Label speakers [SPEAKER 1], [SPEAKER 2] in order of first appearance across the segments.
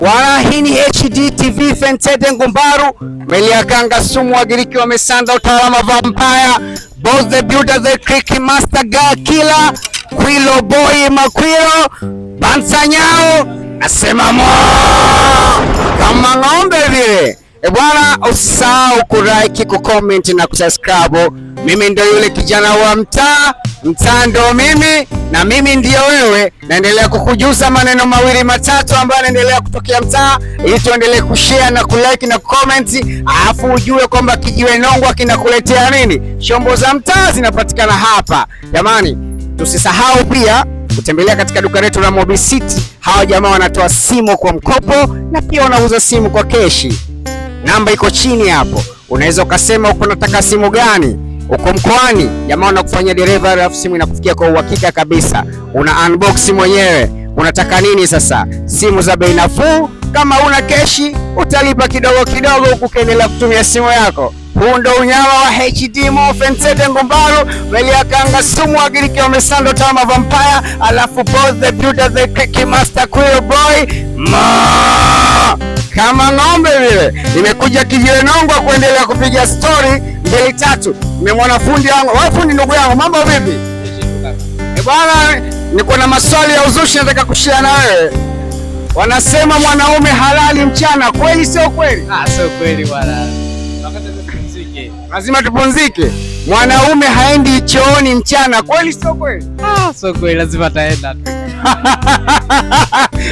[SPEAKER 1] Wana hii ni HD TV Fentete Ngumbaru Meliakanga Sumu Wagiriki wamesanda utawala vampire Boss the Builder the Creek Master God Killer Quilo Boy Makwilo Bansanyao nasema mo kama ng'ombe vile. Bwana usisahau kulike, kucomment na kusubscribe. Mimi ndio yule kijana wa mtaa, mtaa ndio mimi na mimi ndio wewe. Naendelea kukujuza maneno mawili matatu ambayo yanaendelea kutokea mtaa ili tuendelee kushare na kulike na comment, alafu ujue kwamba Kijiwe Nongwa kinakuletea nini. Shombo za mtaa zinapatikana hapa. Jamani, tusisahau pia kutembelea katika duka letu la Mobile City. Hawa jamaa wanatoa simu kwa mkopo na pia wanauza simu kwa keshi. Namba iko chini hapo. Unaweza ukasema uko unataka simu gani? Uko mkoani, jamaa wanakufanyia delivery alafu simu inakufikia kwa uhakika kabisa. Una unbox mwenyewe. Unataka nini sasa? Simu za bei nafuu. Kama una keshi, utalipa kidogo kidogo huku ukiendelea kutumia simu yako. Huu ndo unyama wa HD Fentete Ngumbaru Meliakanga Sumu Wagiriki wamesanda kama vampire, alafu Boss the Builder the Creek Master Quilo Boy kama ng'ombe vile. Nimekuja Kijiwe Nongwa kuendelea kupiga story mbili tatu. Nimemwona fundi wangu. Wewe fundi ndugu yangu, mambo vipi? Bwana, niko na maswali ya uzushi nataka kushare na wewe. Wanasema mwanaume halali mchana, kweli sio kweli?
[SPEAKER 2] Sio kweli bwana.
[SPEAKER 1] Lazima tupumzike. Mwanaume haendi chooni mchana, kweli sio kweli?
[SPEAKER 2] Sio kweli, lazima ataenda.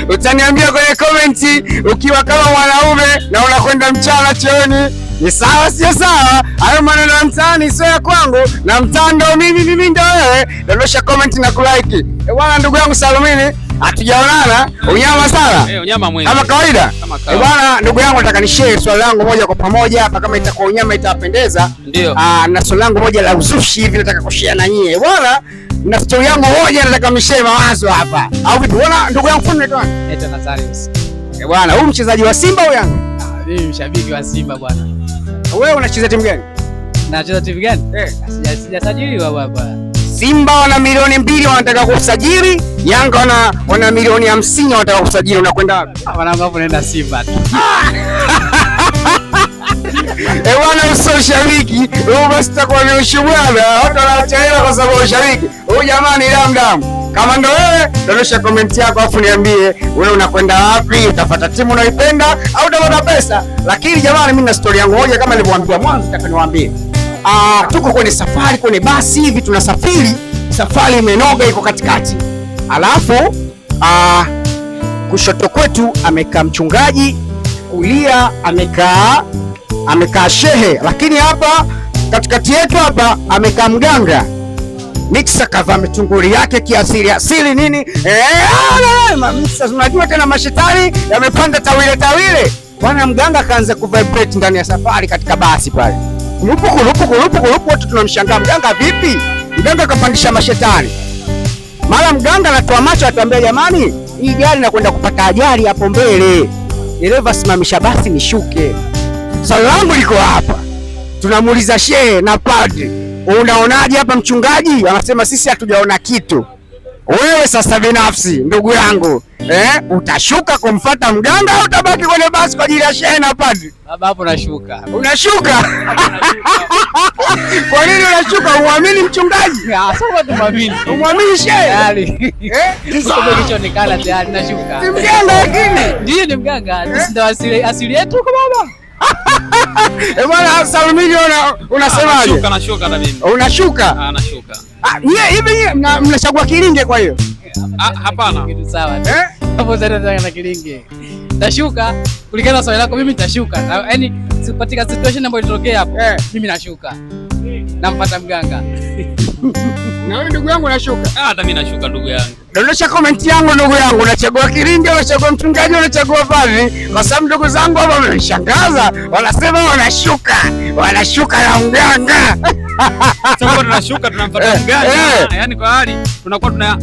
[SPEAKER 1] Utaniambia kwenye comment ukiwa kama mwanaume na unakwenda mchana chooni. Ni sawa sio sawa? Hayo maneno ya mtaani sio ya kwangu, na mtaa ndo mimi ndo wewe. Dondosha comment na kulike. Bwana ndugu yangu Salumini, hatujaonana. Unyama sana.
[SPEAKER 2] Unyama mwingi.
[SPEAKER 1] Kama kawaida. Bwana ndugu yangu, nataka nishare swali langu moja kwa pamoja hapa, kama itakuwa unyama itapendeza.
[SPEAKER 2] Ndio.
[SPEAKER 1] Na swali langu moja la uzushi hivi nataka kushare na nyie. Bwana, na story yangu moja nataka mshare mawazo hapa. Au vipi? Bwana ndugu yangu fundi anaitwa nani?
[SPEAKER 2] Eta Nazarius.
[SPEAKER 1] Bwana, huyu mchezaji wa Simba au Yanga?
[SPEAKER 2] Mimi mshabiki wa Simba bwana.
[SPEAKER 1] Wewe unacheza timu gani?
[SPEAKER 2] Nacheza timu gani? Sijasajiliwa baba.
[SPEAKER 1] Simba wana milioni 2 wanataka kusajili, Yanga wana milioni 50 wanataka kusajili. Unakwenda wapi?
[SPEAKER 2] Wanangu hapo naenda Simba tu.
[SPEAKER 1] Bwana ushabiki, wewe basi utakuwa ni ushubwana. Watu wanachelewa kwa sababu ushabiki. Huyu jamani damdam. Kama ndo wewe, dondosha comment yako afu niambie wewe unakwenda wapi, utafuata timu unaipenda au utapata pesa. Lakini jamani, mimi na story yangu moja kama nilivyowaambia mwanzo, nataka niwaambie. Tuko kwenye safari, kwenye basi hivi tunasafiri, safari imenoga iko katikati. Alafu kushoto kwetu amekaa mchungaji, kulia amekaa shehe, lakini hapa katikati yetu hapa amekaa mganga. Mixa kavaa mitunguri yake kiasili nini. Unajua tena mashetani yamepanda tawile. Bwana mganga kaanza kuvibrate ndani ya safari katika basi pale. Kulupu watu tunamshangaa, mganga vipi? Mganga kapandisha mashetani. Mara mganga anatoa macho atuambia, jamani, hii gari inakwenda kupata ajali hapo mbele. Dereva simamisha basi nishuke. Swali langu liko hapa. Tunamuuliza shehe na padri, unaonaje hapa mchungaji? Anasema sisi hatujaona kitu. Wewe sasa binafsi ndugu yangu, utashuka kumfuata mganga au utabaki kwenye basi kwa ajili ya shehe na padri?
[SPEAKER 2] Baba hapo nashuka.
[SPEAKER 1] Unashuka? Kwa nini unashuka? Uamini mchungaji?
[SPEAKER 2] Sasa tumwamini.
[SPEAKER 1] Umwamini shehe?
[SPEAKER 2] Tayari. Sisi kama kilichoonekana tayari nashuka.
[SPEAKER 1] Ni mganga lakini.
[SPEAKER 2] Ndiyo ni mganga. Sisi ndo asili yetu kwa baba.
[SPEAKER 1] Bwana Salumini, unasemaje?
[SPEAKER 2] Nashuka na mimi.
[SPEAKER 1] Unashuka?
[SPEAKER 2] Nashuka.
[SPEAKER 1] Hivi mnachagua kilinge kwa hiyo?
[SPEAKER 2] Hapana. Kitu sawa. Hapo sasa na kilinge. Nashuka kulingana na swali lako, mimi nitashuka. Yaani sipatika situation ambayo ilitokea hapo. Mimi nashuka. Nampata mganga.
[SPEAKER 1] Na wewe ndugu yangu unashuka?
[SPEAKER 2] Hata mimi nashuka ndugu yangu.
[SPEAKER 1] Dondosha comment yangu ndugu yangu, unachagua kilinge, unachagua mchungaji, unachagua padri? Kwa sababu ndugu zangu hapa wamenishangaza, wanasema wanashuka na mganga.
[SPEAKER 2] Sasa tunashuka tunamfuata mganga. Yaani kwa hali tunakuwa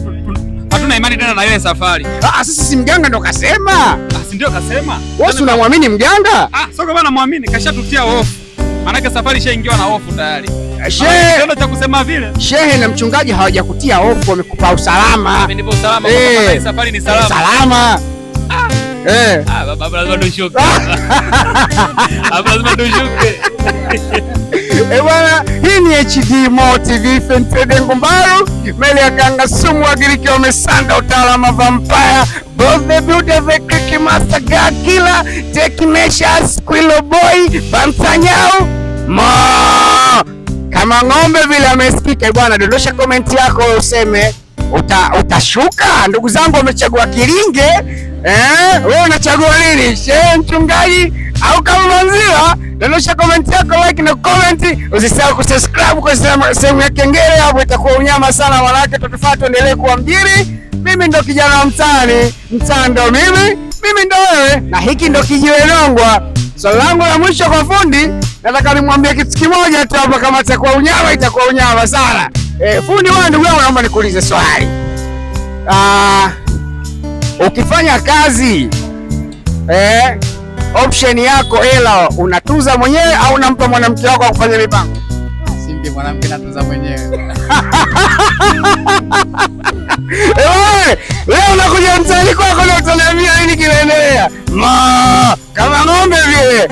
[SPEAKER 2] hatuna imani tena na ile safari.
[SPEAKER 1] Sisi si mganga ndo kasema.
[SPEAKER 2] Si ndio kasema.
[SPEAKER 1] Wewe unamwamini mganga?
[SPEAKER 2] Sio kama namwamini, kashatutia hofu. Maana safari ishaingiwa na hofu tayari.
[SPEAKER 1] Shehe,
[SPEAKER 2] ndio cha kusema vile.
[SPEAKER 1] Shehe na mchungaji hawajakutia hofu, wamekupa usalama.
[SPEAKER 2] Amenipa usalama kwa safari ni salama.
[SPEAKER 1] Salama.
[SPEAKER 2] Baba lazima tushuke. Baba lazima tushuke.
[SPEAKER 1] Bwana, hii ni HD Mo TV Fented Ngumbaru, meli ya kanga sumu Wagiriki wamesanda utaalamu wa vampire, both the beautiful Creek Master God Killer, Take Measures, Quilo Boy, Bantanyao Mo. Kama ng'ombe vile amesikika bwana, dondosha comment yako useme utashuka. Ndugu zangu wamechagua kiringe, wewe unachagua nini? Shehe, mchungaji au kama manziwa? Dondosha comment yako, like na comment. Usisahau kusubscribe kwa sehemu ya kengele, hapo itakuwa unyama sana, wanawake tutufuate, tuendelee kuwa mjini. Mimi ndo kijana wa mtaani, mtaa ndo mimi ndo wewe, na hiki ndo Kijiwe Nongwa. Swali langu la mwisho kwa fundi, nataka nimwambie kitu kimoja tu hapa, kama itakuwa unyama sana. Fundi wewe, ndugu yangu, naomba nikuulize swali. Ukifanya kazi option yako hela unatuza mwenyewe au unampa mwanamke wako kufanya mipango?
[SPEAKER 2] Simbi, mwanamke natuza mwenyewe.
[SPEAKER 1] Leo unakuja mtaani kwako na utaniambia nini kinaendelea? Kama ng'ombe vile.